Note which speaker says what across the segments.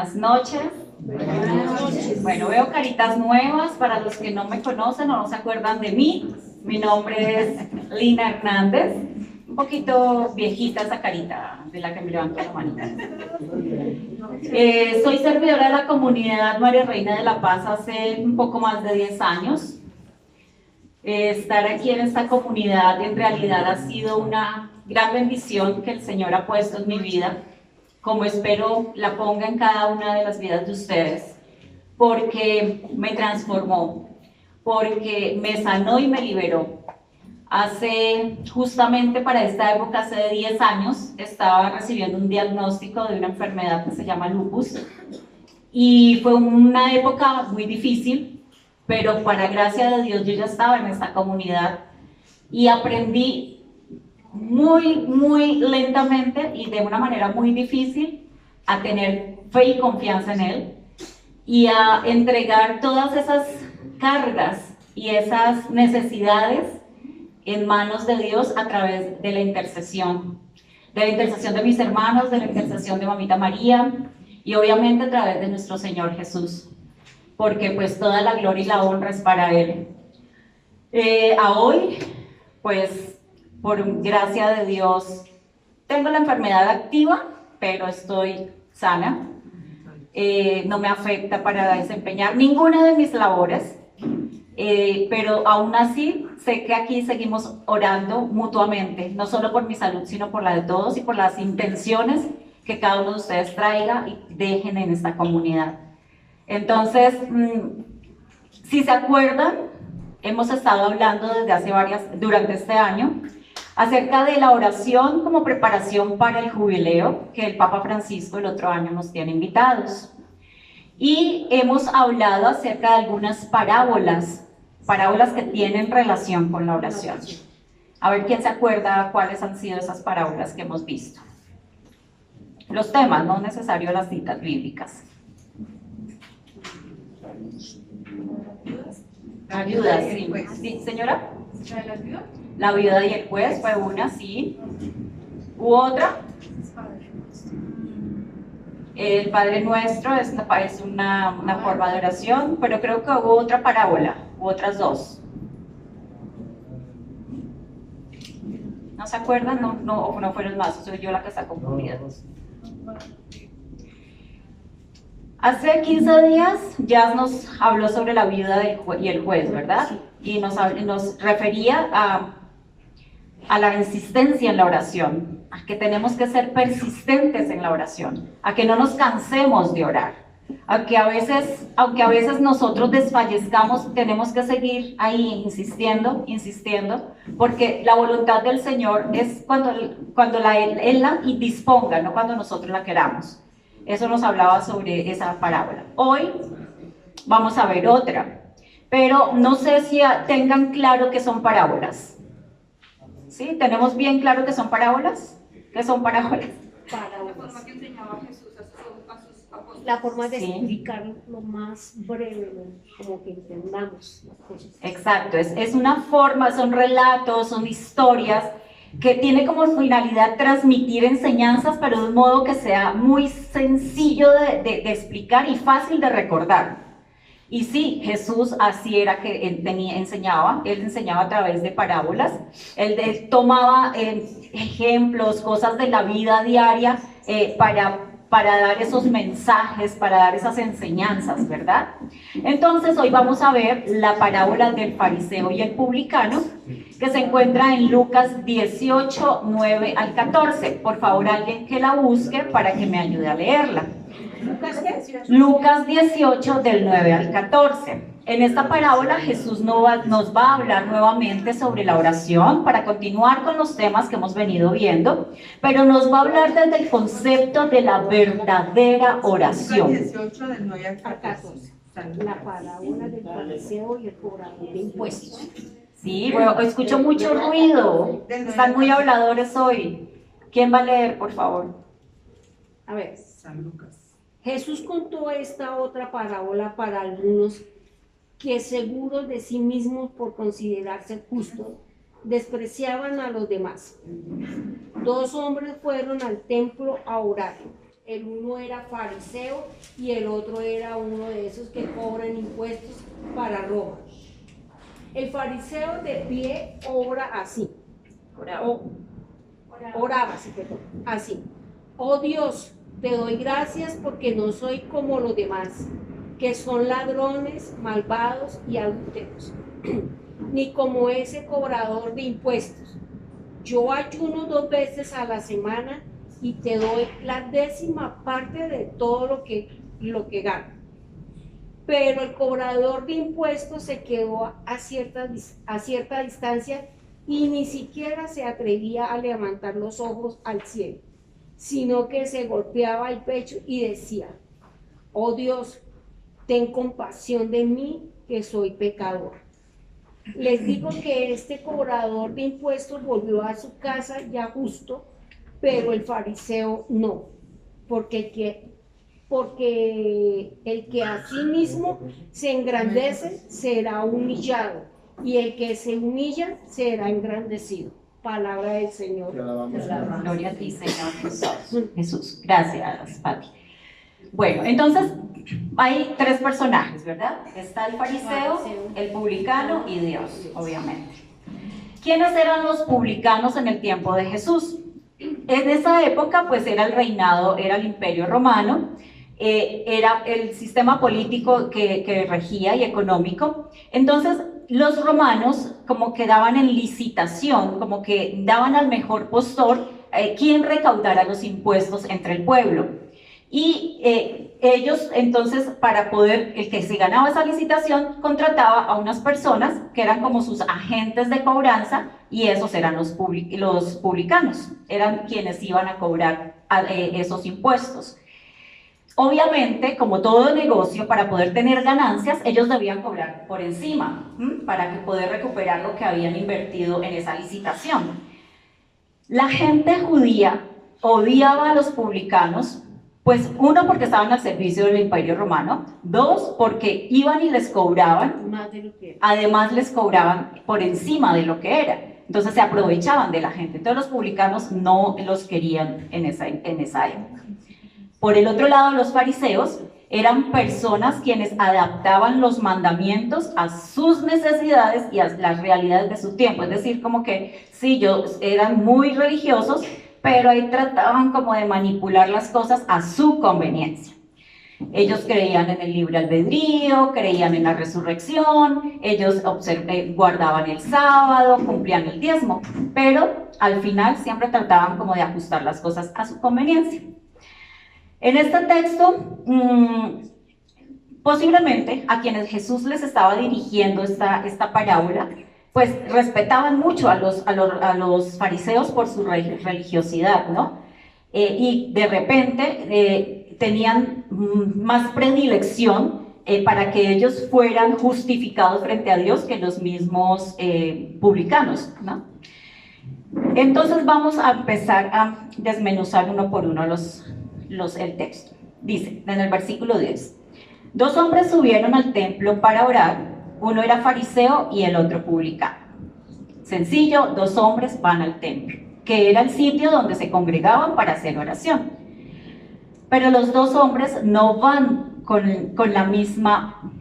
Speaker 1: Buenas noches.
Speaker 2: Buenas noches.
Speaker 1: Bueno, veo caritas nuevas para los que no me conocen o no se acuerdan de mí. Mi nombre es Lina Hernández. Un poquito viejita esa carita de la que me levanto la manita. Soy servidora de la comunidad María Reina de la Paz hace un poco más de 10 años. Estar aquí en esta comunidad en realidad ha sido una gran bendición que el Señor ha puesto en mi vida, como espero la ponga en cada una de las vidas de ustedes, porque me transformó, porque me sanó y me liberó. Justamente para esta época, hace 10 años, estaba recibiendo un diagnóstico de una enfermedad que se llama lupus, y fue una época muy difícil, pero para gracia de Dios yo ya estaba en esta comunidad y aprendí muy lentamente y de una manera muy difícil a tener fe y confianza en Él y a entregar todas esas cargas y esas necesidades en manos de Dios a través de la intercesión de mis hermanos, de la intercesión de Mamita María y obviamente a través de nuestro Señor Jesús, porque pues toda la gloria y la honra es para Él. A hoy, pues por gracia de Dios, tengo la enfermedad activa, pero estoy sana. No me afecta para desempeñar ninguna de mis labores, pero aún así sé que aquí seguimos orando mutuamente, no solo por mi salud, sino por la de todos y por las intenciones que cada uno de ustedes traiga y dejen en esta comunidad. Entonces, si se acuerdan, hemos estado hablando durante este año acerca de la oración como preparación para el jubileo que el Papa Francisco el otro año nos tiene invitados. Y hemos hablado acerca de algunas parábolas que tienen relación con la oración. A ver quién se acuerda cuáles han sido esas parábolas que hemos visto. Los temas, no necesario las citas bíblicas. La viuda, sí. ¿Sí, señora? La viuda y el juez fue una, sí. ¿Hubo otra? El Padre Nuestro es una forma de oración, pero creo que hubo otra parábola, u otras dos. ¿No se acuerdan? No fueron más, soy yo la que está confundida. Hace 15 días ya nos habló sobre la viuda y el juez, ¿verdad? Y nos refería a la insistencia en la oración, a que tenemos que ser persistentes en la oración, a que no nos cansemos de orar, aunque a veces nosotros desfallezcamos, tenemos que seguir ahí insistiendo, porque la voluntad del Señor es cuando Él la disponga, no cuando nosotros la queramos. Eso nos hablaba sobre esa parábola. Hoy vamos a ver otra, pero no sé si tengan claro que son parábolas. ¿Sí? ¿Tenemos bien claro que son parábolas? ¿Qué son parábolas?
Speaker 2: La forma que enseñaba Jesús a sus apóstoles. La forma de explicar lo más breve, como que entendamos las cosas.
Speaker 1: Exacto, es una forma, son relatos, son historias que tiene como finalidad transmitir enseñanzas, pero de un modo que sea muy sencillo de explicar y fácil de recordar. Y sí, Jesús así era que él enseñaba a través de parábolas. Él tomaba ejemplos, cosas de la vida diaria para dar esos mensajes, para dar esas enseñanzas, ¿verdad? Entonces hoy vamos a ver la parábola del fariseo y el publicano, que se encuentra en Lucas 18, 9 al 14. Por favor, alguien que la busque para que me ayude a leerla. Lucas 18 del 9 al 14. En esta parábola Jesús nos va a hablar nuevamente sobre la oración para continuar con los temas que hemos venido viendo, pero nos va a hablar desde el concepto de la verdadera oración.
Speaker 3: Lucas 18 del 9 al 14.
Speaker 2: La parábola del fariseo y el cobrador de impuestos.
Speaker 1: Sí, bueno, escucho mucho ruido. Están muy habladores hoy. ¿Quién va a leer, por favor?
Speaker 2: A ver.
Speaker 3: San Lucas.
Speaker 2: Jesús contó esta otra parábola para algunos que, seguros de sí mismos por considerarse justos, despreciaban a los demás. 2 hombres fueron al templo a orar. el uno era fariseo y el otro era uno de esos que cobran impuestos para Roma. El fariseo de pie obra así. Oraba, sí, perdón, así. Oh Dios, te doy gracias porque no soy como los demás, que son ladrones, malvados y adúlteros, ni como ese cobrador de impuestos. Yo ayuno 2 veces a la semana y te doy la 10ª parte de todo lo que gano. Pero el cobrador de impuestos se quedó a cierta distancia y ni siquiera se atrevía a levantar los ojos al cielo, sino que se golpeaba el pecho y decía: oh Dios, ten compasión de mí, que soy pecador. Les digo que este cobrador de impuestos volvió a su casa ya justo, pero el fariseo no, porque el que a sí mismo se engrandece será humillado, y el que se humilla será engrandecido. Palabra del Señor.
Speaker 1: Gloria a ti, Señor Jesús. Gracias, Pati. Bueno, entonces hay 3 personajes, ¿verdad? Está el fariseo, el publicano y Dios, obviamente. ¿Quiénes eran los publicanos en el tiempo de Jesús? En esa época, pues era el reinado, era el Imperio Romano, era el sistema político que regía y económico. Entonces, los romanos como que daban en licitación, como que daban al mejor postor quién recaudara los impuestos entre el pueblo. Y ellos entonces, para poder, el que se ganaba esa licitación, contrataba a unas personas que eran como sus agentes de cobranza, y esos eran los publicanos, eran quienes iban a cobrar esos impuestos. Obviamente, como todo negocio, para poder tener ganancias, ellos debían cobrar por encima, para que poder recuperar lo que habían invertido en esa licitación. La gente judía odiaba a los publicanos, pues 1, porque estaban al servicio del Imperio Romano, 2, porque iban y les cobraban, además les cobraban por encima de lo que era. Entonces se aprovechaban de la gente. Entonces los publicanos no los querían en esa época. Por el otro lado, los fariseos eran personas quienes adaptaban los mandamientos a sus necesidades y a las realidades de su tiempo. Es decir, como que sí, ellos eran muy religiosos, pero ahí trataban como de manipular las cosas a su conveniencia. Ellos creían en el libre albedrío, creían en la resurrección, ellos guardaban el sábado, cumplían el diezmo, pero al final siempre trataban como de ajustar las cosas a su conveniencia. En este texto, posiblemente a quienes Jesús les estaba dirigiendo esta parábola, pues respetaban mucho a los fariseos por su religiosidad, ¿no? Y de repente tenían más predilección para que ellos fueran justificados frente a Dios que los mismos publicanos, ¿no? Entonces vamos a empezar a desmenuzar uno por uno el texto. Dice, en el versículo 10, 2 hombres subieron al templo para orar, uno era fariseo y el otro publicano. Sencillo, 2 hombres van al templo, que era el sitio donde se congregaban para hacer oración. Pero los 2 hombres no van con la misma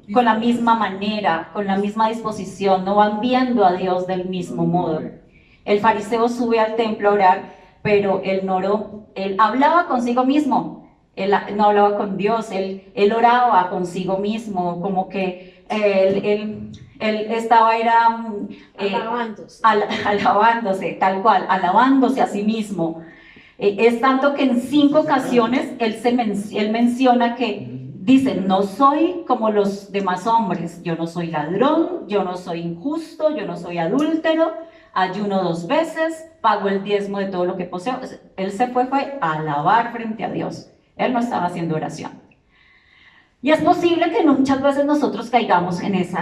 Speaker 1: manera, con la misma disposición, no van viendo a Dios del mismo modo. El fariseo sube al templo a orar, pero él hablaba consigo mismo, él no hablaba con Dios, él oraba consigo mismo, como que él estaba alabándose, tal cual, alabándose a sí mismo. Es tanto que en 5 ocasiones él menciona que dice: no soy como los demás hombres, yo no soy ladrón, yo no soy injusto, yo no soy adúltero, ayuno 2 veces, pago el diezmo de todo lo que poseo. Él se fue a alabar frente a Dios, él no estaba haciendo oración. Y es posible que muchas veces nosotros caigamos en ese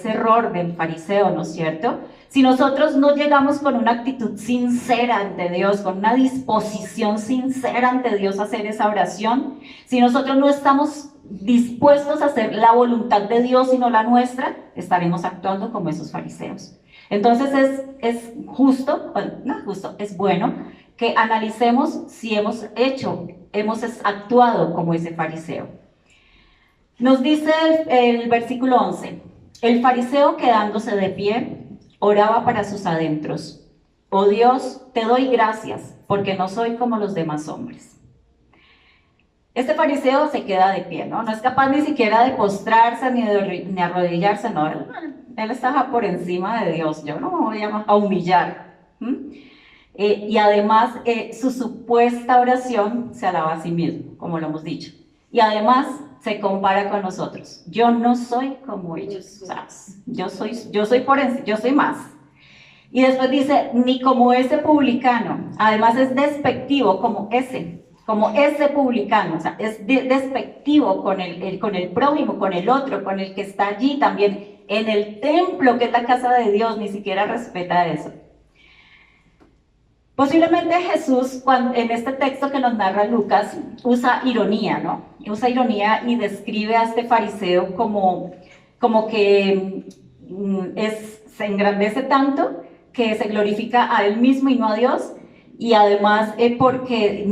Speaker 1: error del fariseo, ¿no es cierto? Si nosotros no llegamos con una actitud sincera ante Dios, con una disposición sincera ante Dios a hacer esa oración, si nosotros no estamos dispuestos a hacer la voluntad de Dios y no la nuestra, estaremos actuando como esos fariseos. Entonces es justo, bueno, no justo, es bueno que analicemos si hemos actuado como ese fariseo. Nos dice el versículo 11, el fariseo quedándose de pie, oraba para sus adentros. Oh Dios, te doy gracias, porque no soy como los demás hombres. Este fariseo se queda de pie, ¿no? No es capaz ni siquiera de postrarse ni de arrodillarse, no. Él estaba por encima de Dios, yo no me voy a humillar. Y además, su supuesta oración se alaba a sí mismo, como lo hemos dicho. Y además, se compara con nosotros. Yo no soy como ellos, o sea, yo soy más. Y después dice, ni como ese publicano. Además es despectivo como ese publicano, o sea, es despectivo con el prójimo, con el otro, con el que está allí también en el templo, que es la casa de Dios, ni siquiera respeta eso. Posiblemente Jesús, en este texto que nos narra Lucas, usa ironía, ¿no? Usa ironía y describe a este fariseo como que se engrandece tanto que se glorifica a él mismo y no a Dios, y además porque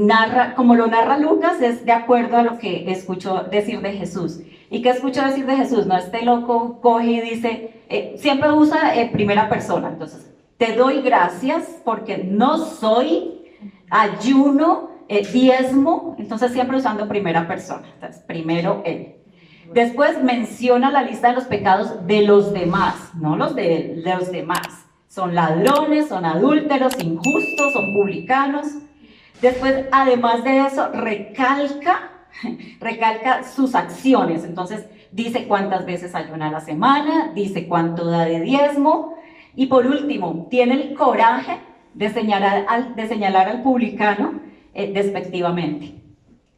Speaker 1: como lo narra Lucas, es de acuerdo a lo que escuchó decir de Jesús. ¿Y qué escuchó decir de Jesús? No, este loco coge y dice, siempre usa primera persona, entonces, te doy gracias porque no soy, ayuno, diezmo, entonces siempre usando primera persona, entonces primero él. Después menciona la lista de los pecados de los demás, no los de los demás. Son ladrones, son adúlteros, injustos, son publicanos. Después, además de eso, recalca sus acciones. Entonces, dice cuántas veces ayuna a la semana, dice cuánto da de diezmo. Y por último, tiene el coraje de señalar al publicano despectivamente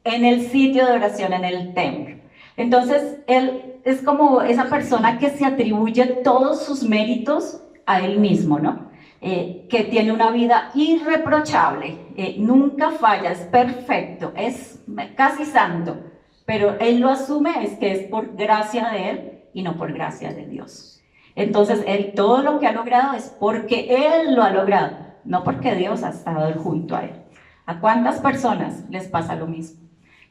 Speaker 1: en el sitio de oración, en el templo. Entonces, él es como esa persona que se atribuye todos sus méritos a él mismo, ¿no? Que tiene una vida irreprochable, nunca falla, es perfecto, es casi santo, pero él lo asume, es que es por gracia de él y no por gracia de Dios. Entonces, él todo lo que ha logrado es porque él lo ha logrado, no porque Dios ha estado junto a él. ¿A cuántas personas les pasa lo mismo?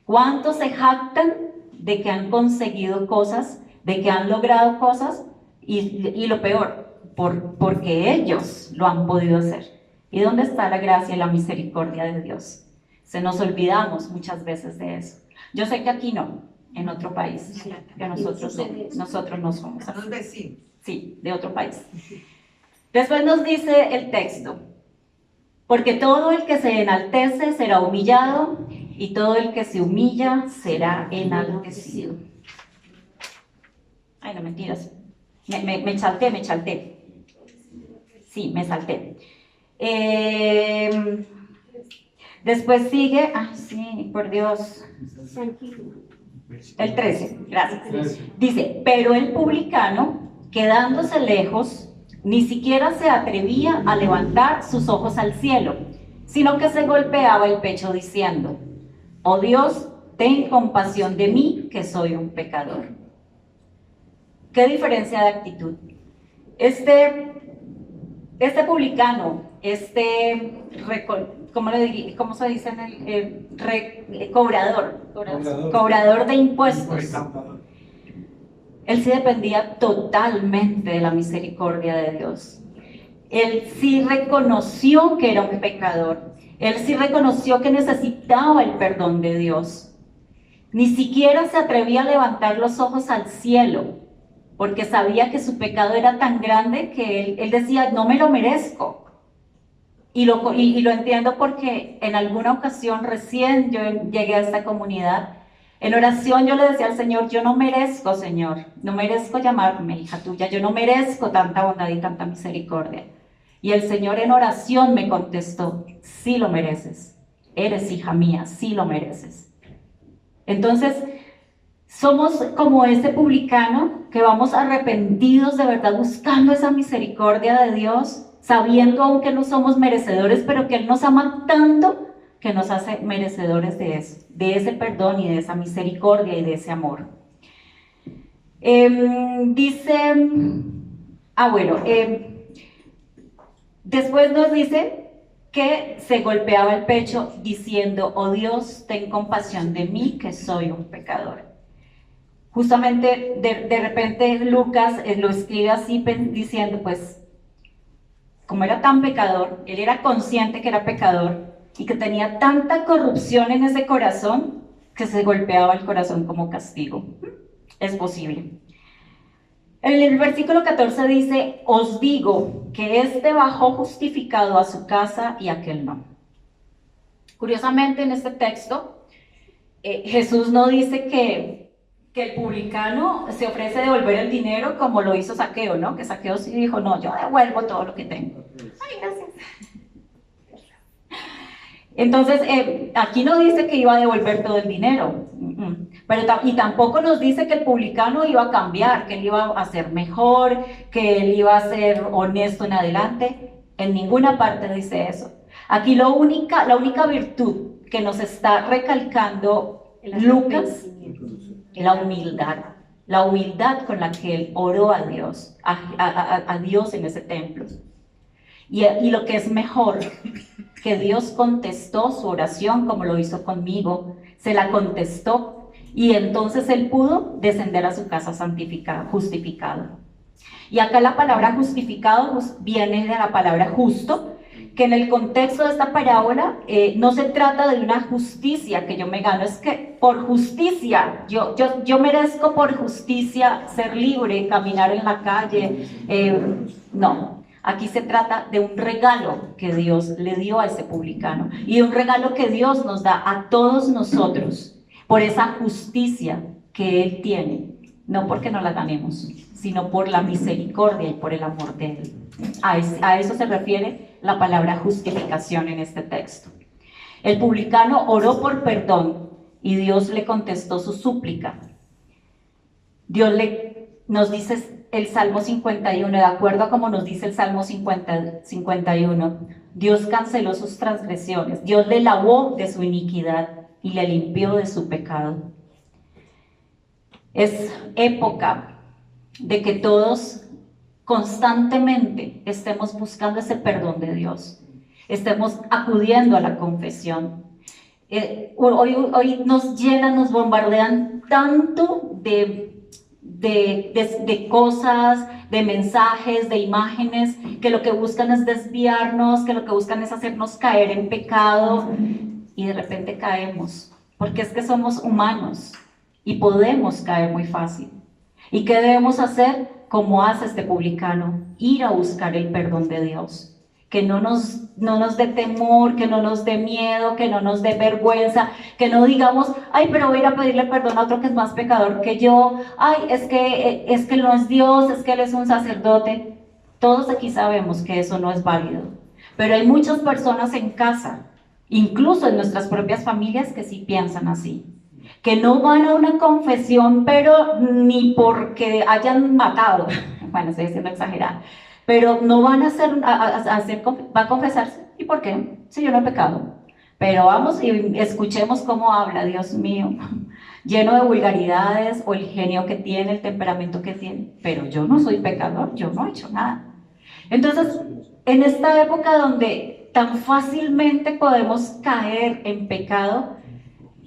Speaker 1: ¿Cuántos se jactan de que han conseguido cosas, de que han logrado cosas y lo peor, porque ellos lo han podido hacer? ¿Y dónde está la gracia y la misericordia de Dios? Se nos olvidamos muchas veces de eso. Yo sé que aquí no, en otro país, que nosotros no somos así.
Speaker 3: Los vecinos.
Speaker 1: Sí, de otro país. Después nos dice el texto, porque todo el que se enaltece será humillado y todo el que se humilla será enaltecido. Ay, no, mentiras. Me chalté. Sí, me salté. Después sigue, sí, por Dios. El 13, gracias. Dice, pero el publicano, quedándose lejos, ni siquiera se atrevía a levantar sus ojos al cielo, sino que se golpeaba el pecho diciendo, oh Dios, ten compasión de mí, que soy un pecador. ¿Qué diferencia de actitud? Este publicano, ¿cómo se dice en el cobrador de impuestos? Él sí dependía totalmente de la misericordia de Dios. Él sí reconoció que era un pecador. Él sí reconoció que necesitaba el perdón de Dios. Ni siquiera se atrevía a levantar los ojos al cielo, porque sabía que su pecado era tan grande que él decía, no me lo merezco. Y lo entiendo porque en alguna ocasión recién yo llegué a esta comunidad, en oración yo le decía al Señor, yo no merezco, Señor, no merezco llamarme hija tuya, yo no merezco tanta bondad y tanta misericordia. Y el Señor en oración me contestó, sí lo mereces, eres hija mía, sí lo mereces. Entonces, somos como ese publicano que vamos arrepentidos de verdad, buscando esa misericordia de Dios, sabiendo aún que no somos merecedores, pero que Él nos ama tanto que nos hace merecedores de eso, de ese perdón y de esa misericordia y de ese amor. Después nos dice que se golpeaba el pecho diciendo, oh Dios, ten compasión de mí, que soy un pecador. Justamente de repente Lucas lo escribe así diciendo, pues, como era tan pecador, él era consciente que era pecador y que tenía tanta corrupción en ese corazón que se golpeaba el corazón como castigo. Es posible. En el versículo 14 dice, os digo que este bajó justificado a su casa y aquel no. Curiosamente en este texto, Jesús no dice que el publicano se ofrece devolver el dinero como lo hizo Zaqueo, ¿no? Que Zaqueo sí dijo, no, yo devuelvo todo lo que tengo. Ay, gracias. Entonces, aquí no dice que iba a devolver todo el dinero, pero y tampoco nos dice que el publicano iba a cambiar, que él iba a ser mejor, que él iba a ser honesto en adelante. En ninguna parte dice eso. Aquí la única virtud que nos está recalcando Lucas es la humildad con la que él oró a Dios, a Dios en ese templo. Y lo que es mejor, que Dios contestó su oración como lo hizo conmigo, se la contestó y entonces él pudo descender a su casa justificado. Y acá la palabra justificado viene de la palabra justo, que en el contexto de esta parábola no se trata de una justicia que yo me gano, es que por justicia, yo merezco por justicia ser libre, caminar en la calle, no. Aquí se trata de un regalo que Dios le dio a ese publicano y un regalo que Dios nos da a todos nosotros por esa justicia que Él tiene, no porque no la ganemos, sino por la misericordia y por el amor de Él. A eso se refiere la palabra justificación en este texto. El publicano oró por perdón y Dios le contestó su súplica. Nos dice el Salmo 51, de acuerdo a como nos dice el Salmo 51, Dios canceló sus transgresiones, Dios le lavó de su iniquidad y le limpió de su pecado. Es época de que todos constantemente estemos buscando ese perdón de Dios, estemos acudiendo a la confesión. Hoy nos llenan, nos bombardean tanto de cosas, de mensajes, de imágenes, que lo que buscan es desviarnos, que lo que buscan es hacernos caer en pecado, y de repente caemos, porque es que somos humanos y podemos caer muy fácil. ¿Y qué debemos hacer? Como hace este publicano, ir a buscar el perdón de Dios. Que no nos dé temor, que no nos dé miedo, que no nos dé vergüenza, que no digamos, ay, pero voy a ir a pedirle perdón a otro que es más pecador que yo, ay, es que él no es Dios, es que él es un sacerdote. Todos aquí sabemos que eso no es válido, pero hay muchas personas en casa, incluso en nuestras propias familias, que sí piensan así, que no van a una confesión, pero ni porque hayan matado, bueno, estoy diciendo exagerada, pero no van a va a confesarse. ¿Y por qué? Si yo no he pecado. Pero vamos y escuchemos cómo habla, Dios mío, lleno de vulgaridades, o el genio que tiene, el temperamento que tiene, pero yo no soy pecador, yo no he hecho nada. Entonces, en esta época donde tan fácilmente podemos caer en pecado,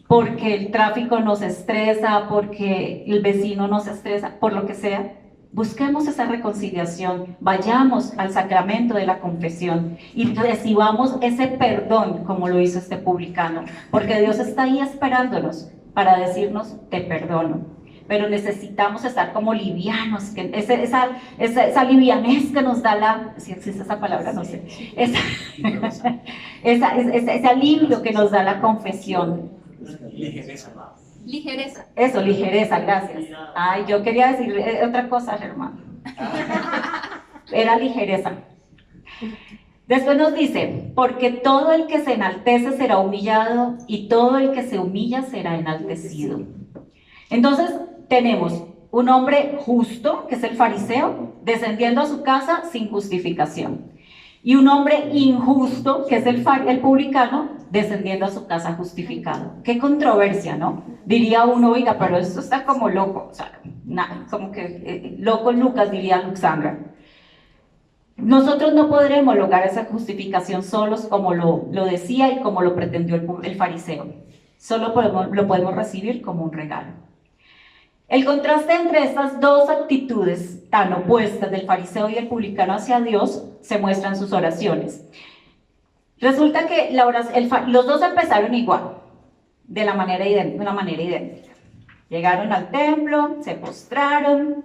Speaker 1: porque el tráfico nos estresa, porque el vecino nos estresa, por lo que sea, busquemos esa reconciliación, vayamos al sacramento de la confesión y recibamos ese perdón como lo hizo este publicano, porque Dios está ahí esperándonos para decirnos, te perdono. Pero necesitamos estar como livianos, que esa livianez que nos da si existe esa palabra, no sé, ese alivio que nos da la confesión.
Speaker 2: Ligereza.
Speaker 1: Eso, ligereza, gracias. Ay, yo quería decir otra cosa, hermano. Era ligereza. Después nos dice, porque todo el que se enaltece será humillado y todo el que se humilla será enaltecido. Entonces tenemos un hombre justo, que es el fariseo, descendiendo a su casa sin justificación. Y un hombre injusto, que es el publicano, descendiendo a su casa justificado. Qué controversia, ¿no? Diría uno, oiga, pero esto está como loco, o sea, como que loco Lucas, diría Luxandra. Nosotros no podremos lograr esa justificación solos como lo decía y como lo pretendió el fariseo. Solo lo podemos recibir como un regalo. El contraste entre estas dos actitudes tan opuestas del fariseo y el publicano hacia Dios se muestra en sus oraciones. Resulta que los dos empezaron igual, de una manera idéntica. Llegaron al templo, se postraron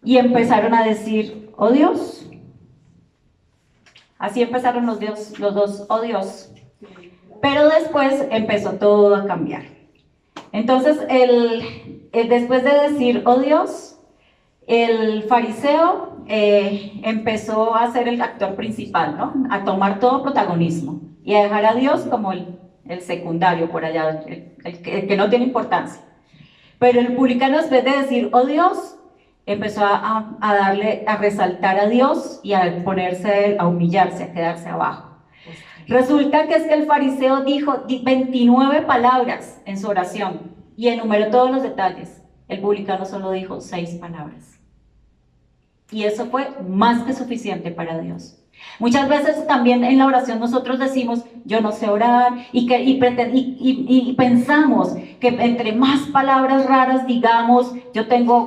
Speaker 1: y empezaron a decir, oh Dios. Así empezaron los dos, oh Dios. Pero después empezó todo a cambiar. Entonces, después de decir, oh Dios, el fariseo empezó a ser el actor principal, ¿no? A tomar todo protagonismo y a dejar a Dios como el secundario por allá, el que no tiene importancia. Pero el publicano, después de decir, oh Dios, empezó a resaltar a Dios y a humillarse, a quedarse abajo. Resulta que es que el fariseo dijo 29 palabras en su oración y enumeró todos los detalles. El publicano solo dijo 6 palabras. Y eso fue más que suficiente para Dios. Muchas veces también en la oración nosotros decimos, yo no sé orar, y pensamos que entre más palabras raras digamos,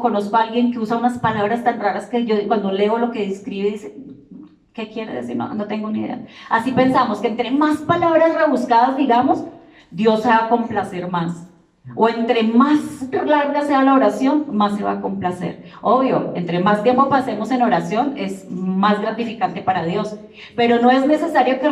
Speaker 1: conozco a alguien que usa unas palabras tan raras que yo cuando leo lo que escribe dice, ¿qué quiere decir? No tengo ni idea. Así pensamos que entre más palabras rebuscadas digamos, Dios se va a complacer más. O entre más larga sea la oración, más se va a complacer. Obvio, entre más tiempo pasemos en oración, es más gratificante para Dios. Pero no es necesario que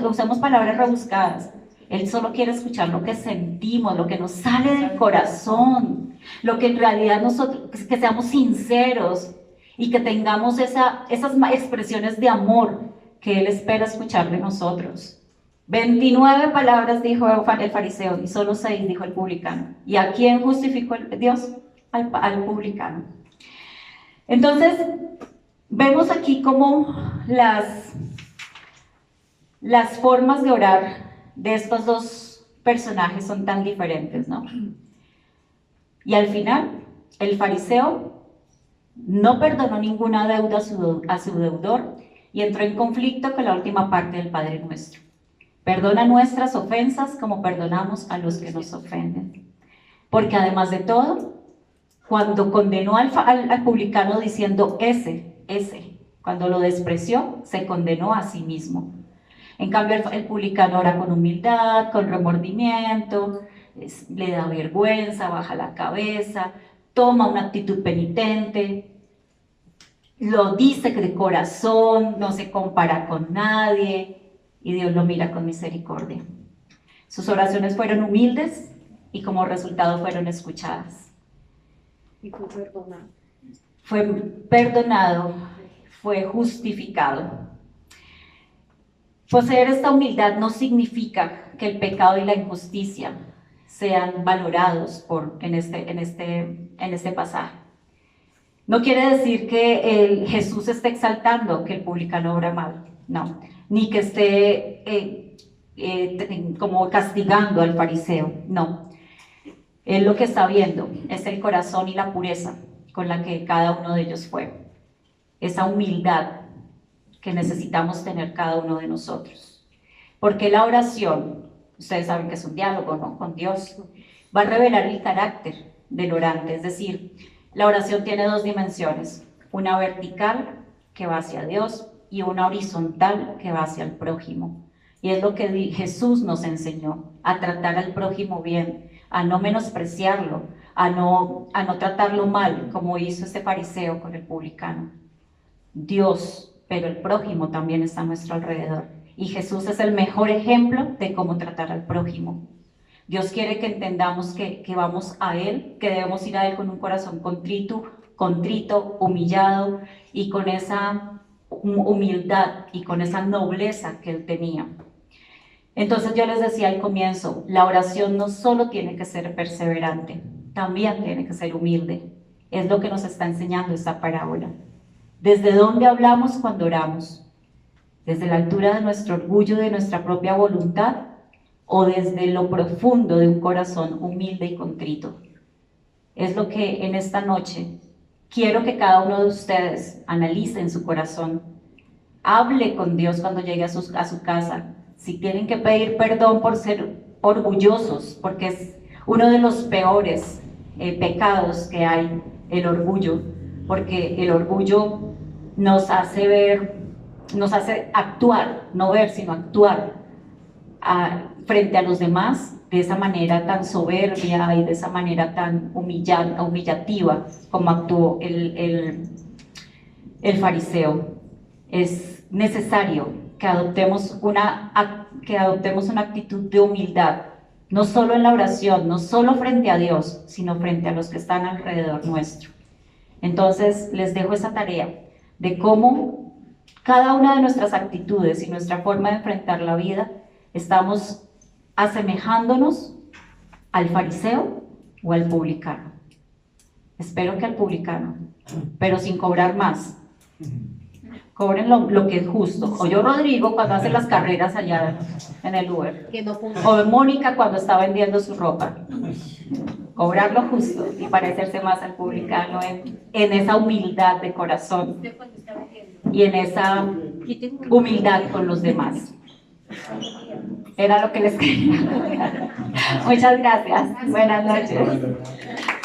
Speaker 1: usemos palabras rebuscadas. Él solo quiere escuchar lo que sentimos, lo que nos sale del corazón, lo que en realidad nosotros, que seamos sinceros y que tengamos esas expresiones de amor que Él espera escuchar de nosotros. 29 palabras dijo el fariseo y solo 6 dijo el publicano. ¿Y a quién justificó Dios? Al publicano. Entonces, vemos aquí cómo las formas de orar de estos dos personajes son tan diferentes, ¿no? Y al final, el fariseo no perdonó ninguna deuda a su deudor y entró en conflicto con la última parte del Padre Nuestro. Perdona nuestras ofensas como perdonamos a los que nos ofenden. Porque además de todo, cuando condenó al publicano diciendo ese, cuando lo despreció, se condenó a sí mismo. En cambio, el publicano ora con humildad, con remordimiento, le da vergüenza, baja la cabeza, toma una actitud penitente, lo dice de corazón, no se compara con nadie, y Dios lo mira con misericordia. Sus oraciones fueron humildes y como resultado fueron escuchadas.
Speaker 2: Y fue perdonado.
Speaker 1: Fue perdonado, fue justificado. Poseer esta humildad no significa que el pecado y la injusticia sean valorados en este pasaje. No quiere decir que Jesús esté exaltando que el publicano obra mal, no, ni que esté como castigando al fariseo, no. Él lo que está viendo es el corazón y la pureza con la que cada uno de ellos fue, esa humildad que necesitamos tener cada uno de nosotros. Porque la oración, ustedes saben que es un diálogo, ¿no?, con Dios, va a revelar el carácter del orante, es decir, la oración tiene 2 dimensiones, una vertical que va hacia Dios y una horizontal que va hacia el prójimo. Y es lo que Jesús nos enseñó, a tratar al prójimo bien, a no menospreciarlo, a no tratarlo mal, como hizo ese fariseo con el publicano. Dios, pero el prójimo también está a nuestro alrededor. Y Jesús es el mejor ejemplo de cómo tratar al prójimo. Dios quiere que entendamos que vamos a Él, que debemos ir a Él con un corazón contrito, humillado y con esa humildad y con esa nobleza que Él tenía. Entonces yo les decía al comienzo, la oración no solo tiene que ser perseverante, también tiene que ser humilde. Es lo que nos está enseñando esta parábola. ¿Desde dónde hablamos cuando oramos? ¿Desde la altura de nuestro orgullo, de nuestra propia voluntad? ¿O desde lo profundo de un corazón humilde y contrito? Es lo que en esta noche quiero que cada uno de ustedes analice en su corazón, hable con Dios cuando llegue a su casa. Si tienen que pedir perdón por ser orgullosos, porque es uno de los peores pecados que hay, el orgullo, porque el orgullo nos hace actuar, no ver, sino actuar frente a los demás de esa manera tan soberbia y de esa manera tan humillativa como actuó el fariseo. Es necesario que adoptemos una actitud de humildad, no solo en la oración, no solo frente a Dios, sino frente a los que están alrededor nuestro. Entonces, les dejo esa tarea de cómo cada una de nuestras actitudes y nuestra forma de enfrentar la vida estamos asemejándonos al fariseo o al publicano. Espero que al publicano, pero sin cobrar más. Cobren lo que es justo. O yo, Rodrigo, cuando hace las carreras allá en el Uber.
Speaker 2: Que no ponga.
Speaker 1: O Mónica cuando está vendiendo su ropa. Cobrar lo justo y parecerse más al publicano en esa humildad de corazón
Speaker 2: Usted cuando está vendiendo.
Speaker 1: y en esa humildad con los demás. Era lo que les quería. Muchas gracias. Buenas noches.